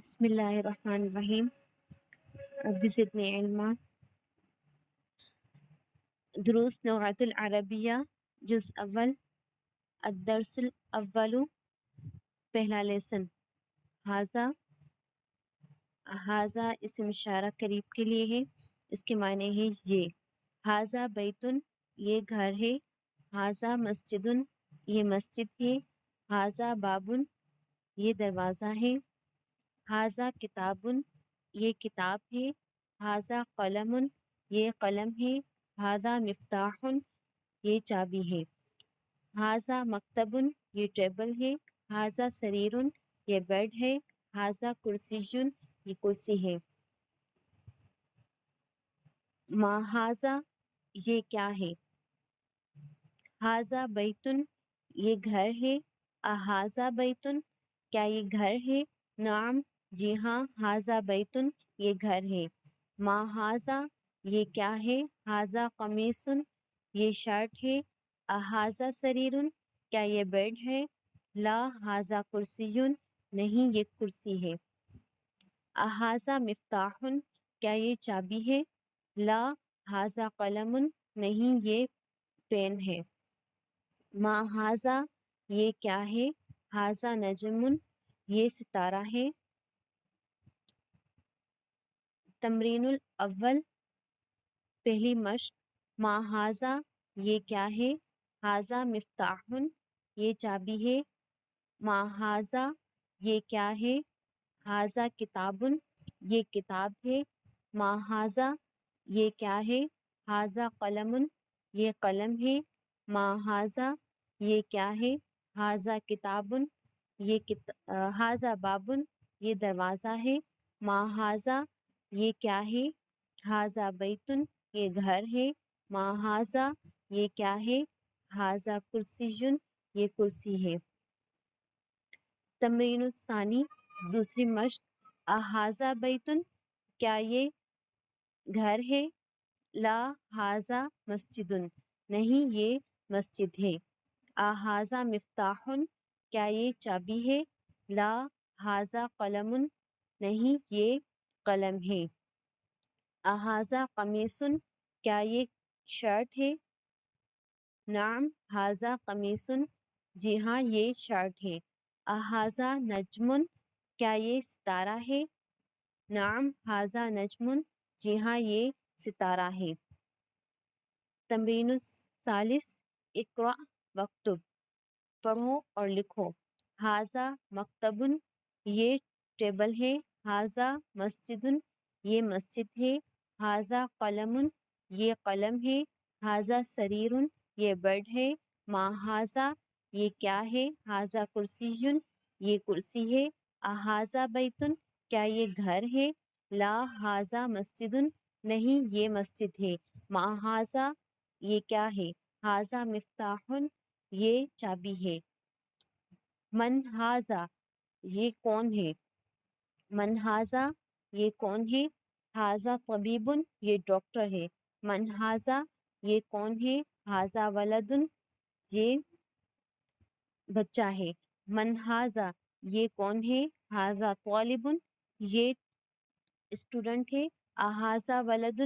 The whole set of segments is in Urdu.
بسم الله الرحمن الرحيم. رب زدني علما. دروس لغة العربية جزء أول. الدرس الأول. پہلا لیسن. ہاذا اسم اشارہ قریب کے لیے ہے. اس کے معنی ہے یہ. ہاذا بیتن یہ گھر ہے. ہاذا مسجدن یہ مسجد ہے. ہاذا بابن یہ دروازہ ہے. ہاذا کتابن یہ کتاب ہے. ہاذا قلم یہ قلم ہے. ہاذا مفتاح یہ چابی ہے. ہاذا مکتب یہ ٹیبل ہے. ہاذا سریر یہ بیڈ ہے. ہاذا کرسی یہ کرسی ہے. ما ہاذا یہ کیا ہے. ہاذا بیتن یہ گھر ہے. احاذا بیتن کیا یہ گھر ہے. نعم جی ہاں. ہاذا بیتن یہ گھر ہے. ما ہاذا یہ کیا ہے. ہاذا قمیص یہ شرٹ ہے. احاذا سریر کیا یہ بیڈ ہے. لا ہاذا کرسی نہیں یہ کرسی ہے. احاذا مفتاح کیا یہ چابی ہے. لا ہاذا قلم نہیں یہ پین ہے. ما ہاذا یہ کیا ہے. ہاذا نجم یہ ستارہ ہے. تمرین الاول پہلی مشق. ما ہاذا یہ کیا ہے. ہاذا مفتاح یہ چابی ہے. ما ہاذا یہ کیا ہے. ہاذا کتاب یہ کتاب ہے. ما ہاذا یہ کیا ہے. ہاذا قلم یہ قلم ہے. ما ہاذا یہ کیا ہے. ہاذا کتاب ہاذا باب یہ دروازہ ہے. ما ہاذا یہ کیا ہے. ہاذا بیتن یہ گھر ہے. ما ہاذا یہ کیا ہے. ہاذا کرسی یہ کرسی ہے. تمرین الثانی دوسری مشق. احاذا بیتن کیا یہ گھر ہے. لا ہاذا مسجد نہیں یہ مسجد ہے. احاذا مفتاح کیا یہ چابی ہے. لا ہاذا قلم نہیں یہ قلم ہے. احاذا قمیص کیا یہ شرٹ ہے. نعم ہاذا قمیص جی ہاں یہ شرٹ ہے. احاذا نجم کیا یہ ستارہ ہے. نعم ہاذا نجم جی ہاں یہ ستارہ ہے. تمرین الثالث اقرأ واکتب پڑھو اور لکھو. ہاذا مکتب یہ ٹیبل ہے. ہاذا مسجد یہ مسجد ہے. ہاذا قلم یہ قلم ہے. ہاذا سریر یہ بیڈ ہے. ما ہاذا یہ کیا ہے. ہاذا کرسی یہ کرسی ہے. احاذا بیتن کیا یہ گھر ہے. لا ہاذا مسجد نہیں یہ مسجد ہے. ما ہاذا یہ کیا ہے. ہاذا مفتاح یہ چابی ہے. من ہاذا یہ کون ہے. من ہاذا یہ کون ہے. ہاذا طبیب یہ ڈاکٹر ہے. من ہاذا یہ کون ہے. ہاذا ولد یہ بچہ ہے. من ہاذا یہ کون ہے. ہاذا طالب یہ اسٹوڈنٹ ہے. احاذا ولد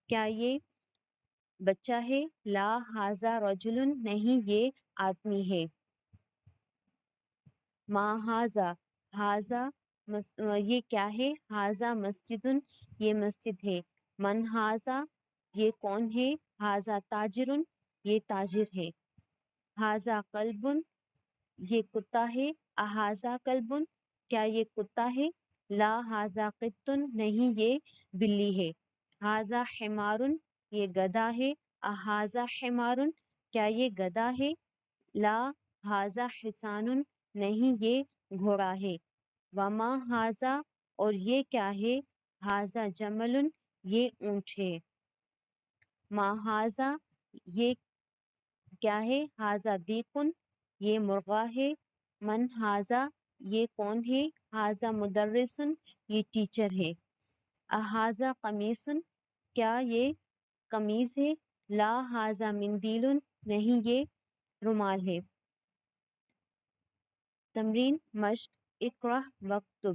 کیا یہ بچہ ہے. لا ہاذا رجل نہیں یہ آدمی ہے. ما ہاذا ہاذا یہ کیا ہے. ہاذا مسجد یہ مسجد ہے. من ہاذا یہ کون ہے. ہاذا تاجر یہ تاجر ہے. ہاذا کلب یہ کتا ہے. احاذا کلب کیا یہ کتا ہے. لا ہاذا قط نہیں یہ بلی ہے. ہاذا حمار یہ گدھا ہے. احاذا حمار کیا یہ گدھا ہے. لا ہاذا حصان نہیں یہ گھوڑا ہے. وما ہاذا اور یہ کیا ہے. ہاذا جمل یہ اونٹ ہے. ما ہاذا یہ کیا ہے. ہاذا دیقن یہ مرغا ہے. من ہاذا یہ کون ہے. ہاذا مدرس یہ ٹیچر ہے. احاذا قمیص کیا یہ قمیض ہے. لا ہاذا مندیل نہیں یہ رومال ہے. تمرین مشق. اقرأ واکتب